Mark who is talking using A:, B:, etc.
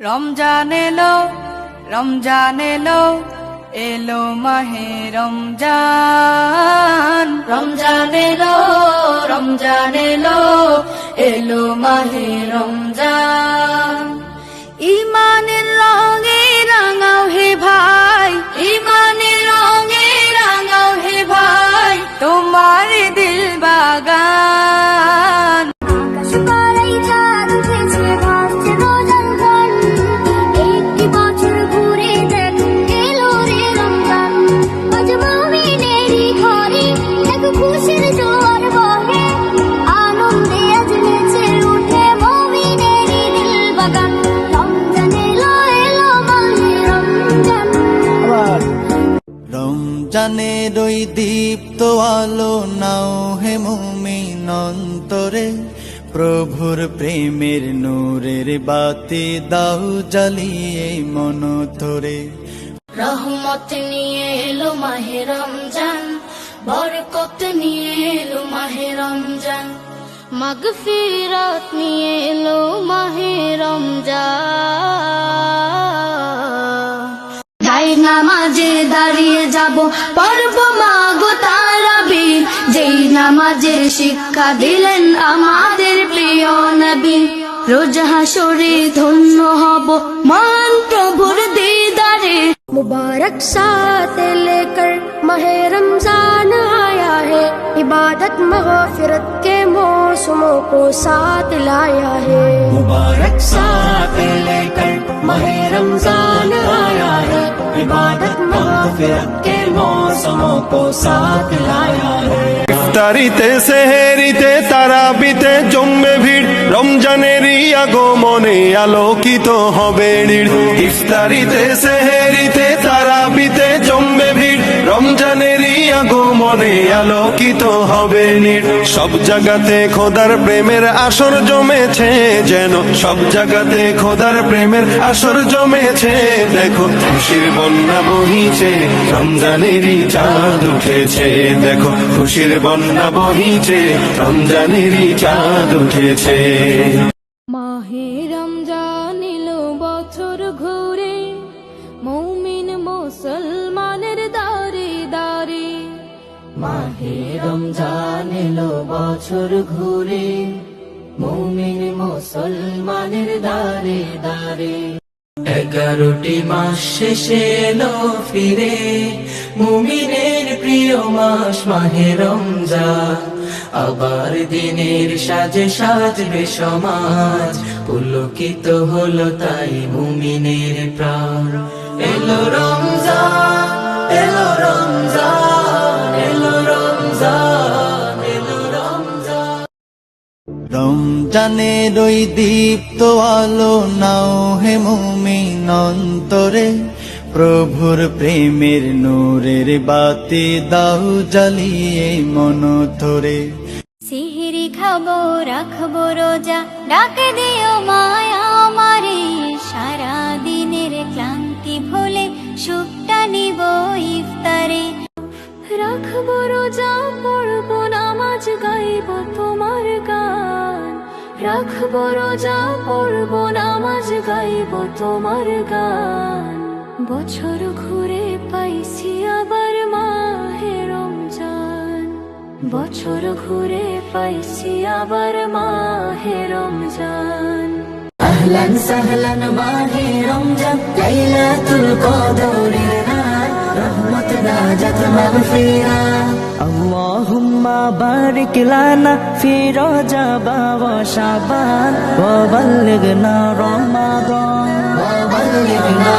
A: রমজান এলো, রমজান এলো, এলো মাহে রমজান। রমজান এলো, রমজান এলো, এলো মাহে রমজান। ইমানের রঙে রাঙাও হে ভাই, ইমানের রঙে রাঙাও হে ভাই, তোমার দিল বাগান।
B: রমজানের ওই দীপ্ত আলো নাও হে মুমিন অন্তরে, প্রভুর প্রেমের নূরের বাতি দাও জ্বালিয়ে মন ধরে।
C: রহমত নিয়ে এলো মাহে রমজান, বরকত নিয়ে এলো মাহে রমজান, মাগফিরাত নিয়ে এলো মাহে রমজান। যাই নামাজে দাঁড়িয়ে যাব পড়ব মাগো তারাবির, যেই নামাজের শিক্ষা দিলেন আমাদের প্রিয় নবী। রোজ হাসরে ধন্য হব মান প্রভুর দিদারে। मुबारक साथ लेकर माहे रमजान आया है, इबादत मग़फ़िरत के मौसमों को साथ लाया है।
B: मुबारक साथ लेकर माहे रमजान आया है, इबादत मग़फ़िरत के मौसमों को साथ लाया है।
D: ইফতারিতে সেহেরিতে তারাবিতে জমবে ভিড়, রমজানেরই আগমনে আলোকিত হবে নীড়। ইফতারিতে সেহেরিতে তারাবিতে জমবে ভিড়, রমজানেরই আগমনে আলোকিত হবে নীড়। সব জায়গাতে খোদার প্রেমের আসর জমেছে যেন, সব জায়গাতে খোদার প্রেমের আসর জমেছে। দেখো খুশির বন্যা বহিছে, রমজানেরই চাঁদ উঠেছে। দেখো খুশির বন্যা বহিছে, রমজানেরই চাঁদ উঠেছে।
C: মাহে রমজান এলো বছর ঘুরে, মুমিন মুসলমানের দারে দারে।
B: মাহে রমজান এলো বছর ঘুরে, মুমিন মুসলমানের দারে দারে। 11টি মাস শেষে এলো ফিরে, মুমিনের প্রিয় মাস মাহে রমজান। আবার দিনের সাজে সাজবে সমাজ, পুলকিত হলো তাই মুমিনের প্রাণ। এলো রমজান, এলো রমজান, এলো রমজান, এলো রমজান। রমজানের ওই দীপ্ত আলো নাও হে মুমিন অন্তরে, প্রভুর প্রেমের নূরের বাতি দাও জ্বালিয়ে মন ধরে।
C: সিহরি খাবো রাখবো রোজা, ডাকে দিও মায়া আমারে। সারা দিনের ক্লান্তি ভুলে সুখটা নিব ইফতারে। রাখবো রোজা পড়বো নামাজ গাইব তোমার গান, রাখবো রোজা পড়বো নামাজ গাইব তোমার গান। বছর ঘুরে পাইছি আবার মাহে রমজান, বছর ঘুরে পাইছি আবার মাহে রমজান।
B: আহলান সাহলান মাহে রমজান, লাইলাতুল কদরের রাত, রহমত নাজাত মাগফিরাত। আল্লাহুম্মা বারিক লানা ফি রজব ওয়া শাবান, ওয়া বাল্লিগনা রমাদান, ওয়া বাল্লিগনা